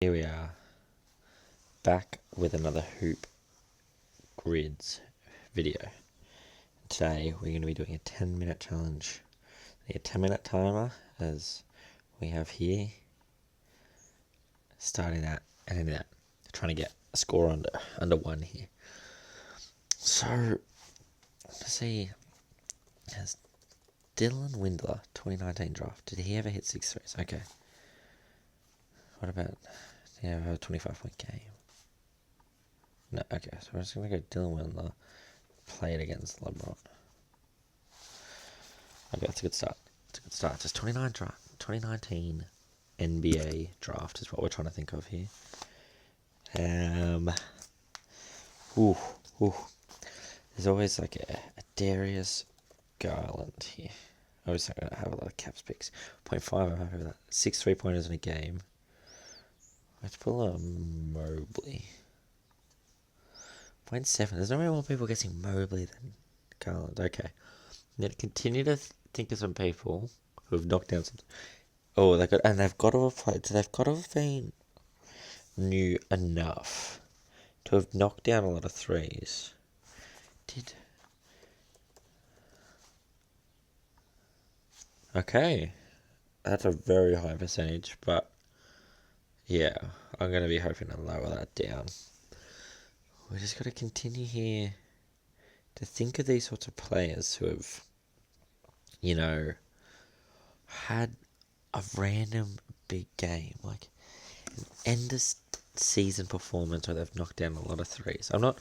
Here we are, back with another HoopGrids video. Today we're going to be doing a 10-minute challenge. A 10-minute timer, as we have here. Starting that and ending that. Trying to get a score under 1 here. So, let's see. Has Dylan Windler, 2019 draft, did he ever hit 6 threes? Okay. What about, did he have a 25-point game? No, okay, so we're just going to go Dylan Windler, played against LeBron. Okay, that's a good start. Just 2019 NBA draft is what we're trying to think of here. There's always like a Darius Garland here. Obviously, I'm going to have a lot of caps picks. 0.5, I'm happy with that. 6 3-pointers in a game. Let's pull a Mobley. 0.7. There's no more people guessing Mobley than Garland. Okay. I'm going to continue to think of some people who have knocked down some. Oh, they've got to have played. So they've got to have been new enough to have knocked down a lot of threes. Okay. That's a very high percentage, but yeah, I'm going to be hoping to lower that down. We just got to continue here to think of these sorts of players who have, had a random big game, like an end of season performance where they've knocked down a lot of threes. I'm not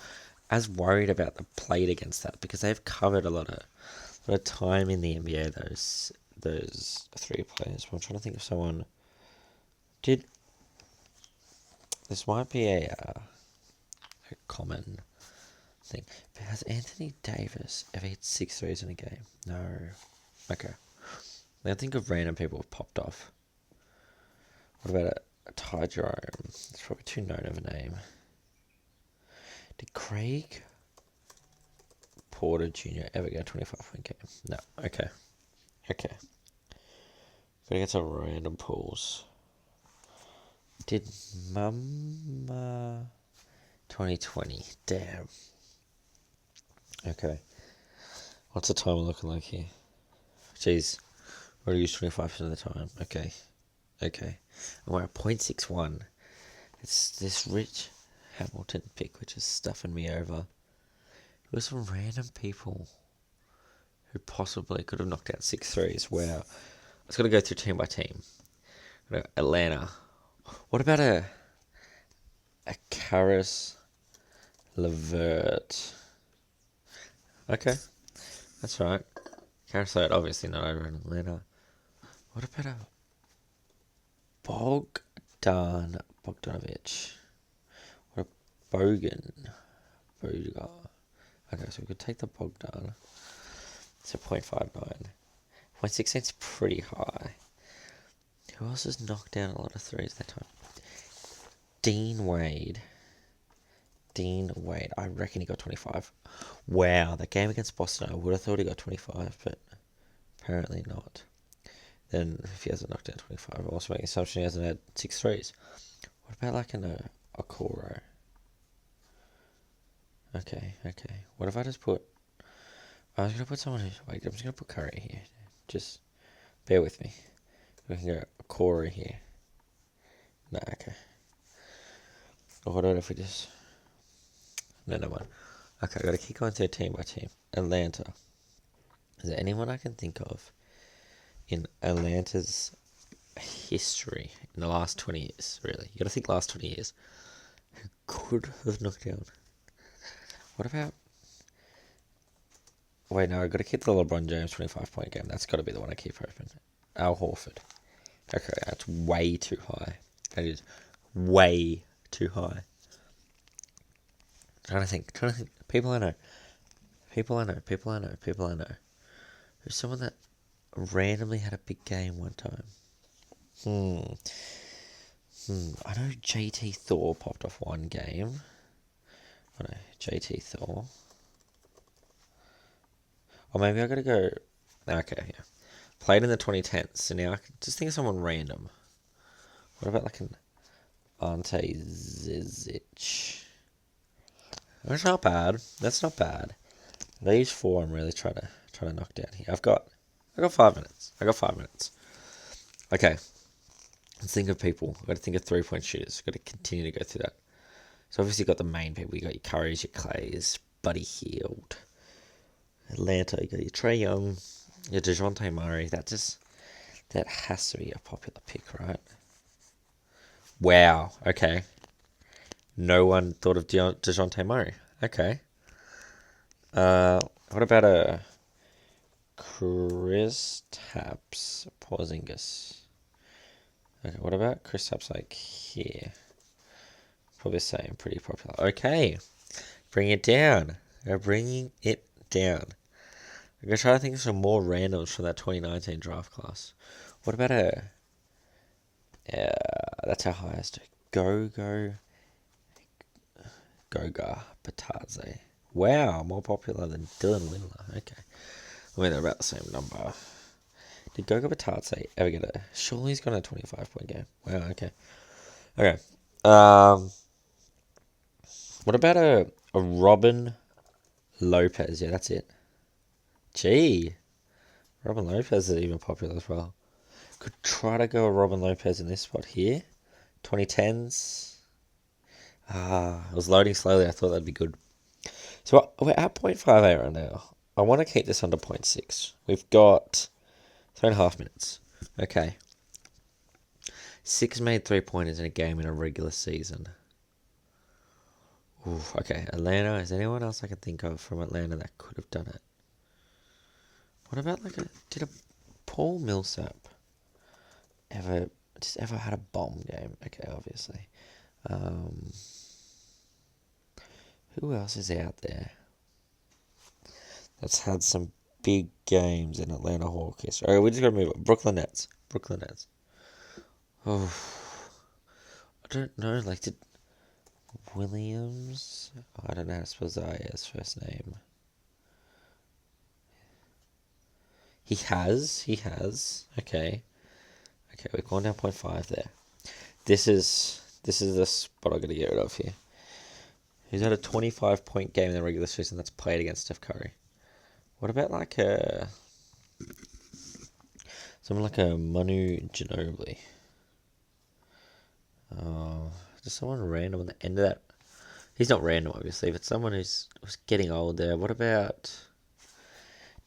as worried about the played against that because they've covered a lot of time in the NBA. Those 3 players. I'm trying to think of someone. This might be a common thing. But has Anthony Davis ever hit 6 threes in a game? No. Okay. I think of random people who've popped off. What about a Ty Jerome? It's probably too known of a name. Did Craig Porter Jr. ever get a 25-point game? No. Okay. Gotta get some random pools. Did Mama 2020? Damn. Okay. What's the timer looking like here? Jeez. Already used 25% of the time. Okay. And we're at 0.61. It's this Rich Hamilton pick, which is stuffing me over. It was some random people who possibly could have knocked out 6 threes. Wow. I was going to go through team by team. Atlanta. What about a Karis LeVert? Okay. That's right. Karis LeVert, obviously not over in Atlanta. What about a Bogdanovich? What a Bogan? Bogar. Okay, so we could take the Bogdan. It's a 0.59. 0.16 is pretty high. Who else has knocked down a lot of threes that time? Dean Wade. I reckon he got 25. Wow, that game against Boston, I would have thought he got 25, but apparently not. Then if he hasn't knocked down 25, I'm also making the assumption he hasn't had 6 threes. What about like an Okoro? Okay. What if I just put... I was going to put someone who's... Wait, I'm just going to put Curry here. Just bear with me. We can go Okoro here. No, okay. Or what if we just... No, never mind. Okay, I got to keep going through team by team. Atlanta. Is there anyone I can think of in Atlanta's history in the last 20 years, really? You got to think last 20 years. Who could have knocked down? What about... Wait, no, I've got to keep the LeBron James 25-point game. That's got to be the one I keep open. Al Horford. Okay, that's way too high. That is way too high. Trying to think. People I know. Who's someone that randomly had a big game one time? I know JT Thor popped off one game. JT Thor. Or maybe I gotta go... Okay, yeah. Played in the 2010s, so now I can just think of someone random. What about like an Ante Zizic. That's not bad. That's not bad. These four I'm really trying to knock down here. I got 5 minutes. I got 5 minutes. Okay. Let's think of people. I've got to think of 3-point shooters. Got to continue to go through that. So obviously you got the main people. You got your Currys, your Clays, Buddy Hield, Atlanta. You got your Trae Young, your DeJounte Murray. That has to be a popular pick, right? Wow. Okay. No one thought of DeJounte Murray. Okay. What about a Kristaps Porzingis? Okay. What about Kristaps like here? Probably saying pretty popular. Okay. Bring it down. They're bringing it down. I'm going to try to think of some more randoms from that 2019 draft class. What about that's our highest. Goga Batadze. Wow, more popular than Dylan Windler. Okay. I mean, they're about the same number. Did Goga Batadze ever get a... Surely he's got a 25-point game. Wow, okay. Okay. What about a Robin Lopez? Yeah, that's it. Gee. Robin Lopez is even popular as well. Could try to go a Robin Lopez in this spot here. 2010s. It was loading slowly. I thought that'd be good. So we're at 0.58 right now. I want to keep this under 0.6. We've got 3.5 minutes. Okay. 6 made 3-pointers in a game in a regular season. Ooh, okay. Atlanta. Is there anyone else I can think of from Atlanta that could have done it? What about did a Paul Millsap ever had a bomb game? Okay, obviously. Who else is out there that's had some big games in Atlanta Hawk history? Okay, we just got to move on. Brooklyn Nets. Oh, I don't know. Did Williams? I don't know how to spell Zaya's first name. He has. Okay, we've gone down 0.5 there. This is the spot I got to get rid of here. He's had a 25-point game in the regular season that's played against Steph Curry. What about someone like a Manu Ginobili? Just someone random on the end of that. He's not random, obviously, but someone was getting old there. What about...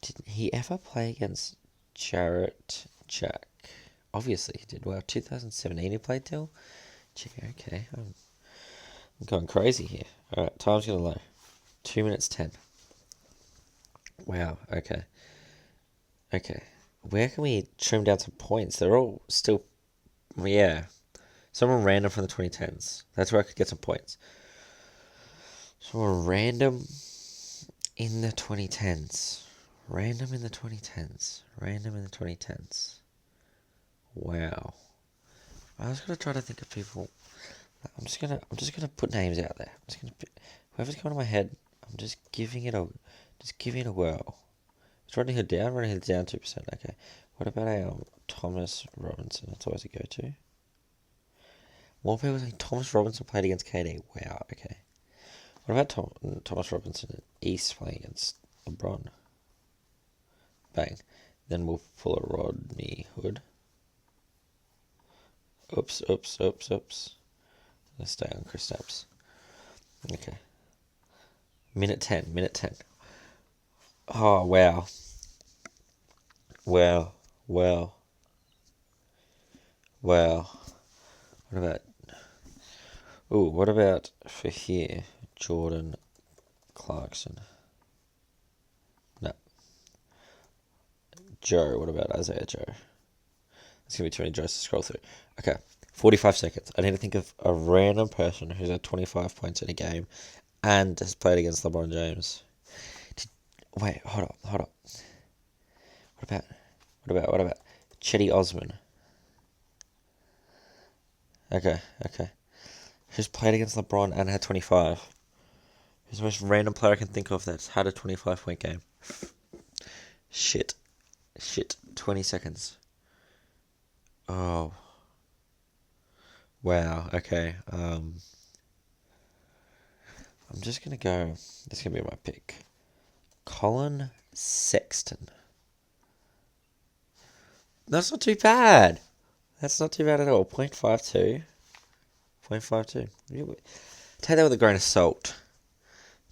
Did he ever play against Jarrett Jack? Obviously he did. Wow, 2017 he played till? Gee, okay. I'm going crazy here. Alright, time's gonna low. 2 minutes 10. Wow, okay. Where can we trim down some points? They're all still... Yeah. Someone random from the 2010s. That's where I could get some points. Someone random in the 2010s. Random in the 2010s. Wow. I was gonna try to think of people. I'm just gonna put names out there. Whoever's coming to my head. I'm just giving it a whirl. It's running her down 2%. Okay. What about Thomas Robinson? That's always a go-to. More people saying Thomas Robinson played against KD. Wow. Okay. What about Thomas Robinson in East playing against LeBron? Bang. Then we'll pull a Rodney Hood. Oops. Let's stay on Kristaps. Okay. Minute 10. Oh, wow. What about for here? Jordan Clarkson. No. Joe. What about Isaiah Joe? It's going to be too many Joes to scroll through. Okay. 45 seconds. I need to think of a random person who's had 25 points in a game and has played against LeBron James. Wait, hold up. What about Chetty Osman? Okay. Who's played against LeBron and had 25? Who's the most random player I can think of that's had a 25-point game? Shit. 20 seconds. Oh. Wow. Okay. I'm just gonna go. This gonna be my pick. Colin Sexton. That's not too bad. That's not too bad at all. 0.52. 0.52. Take that with a grain of salt.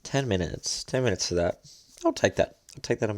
10 minutes. 10 minutes for that. I'll take that. I'll take that on me.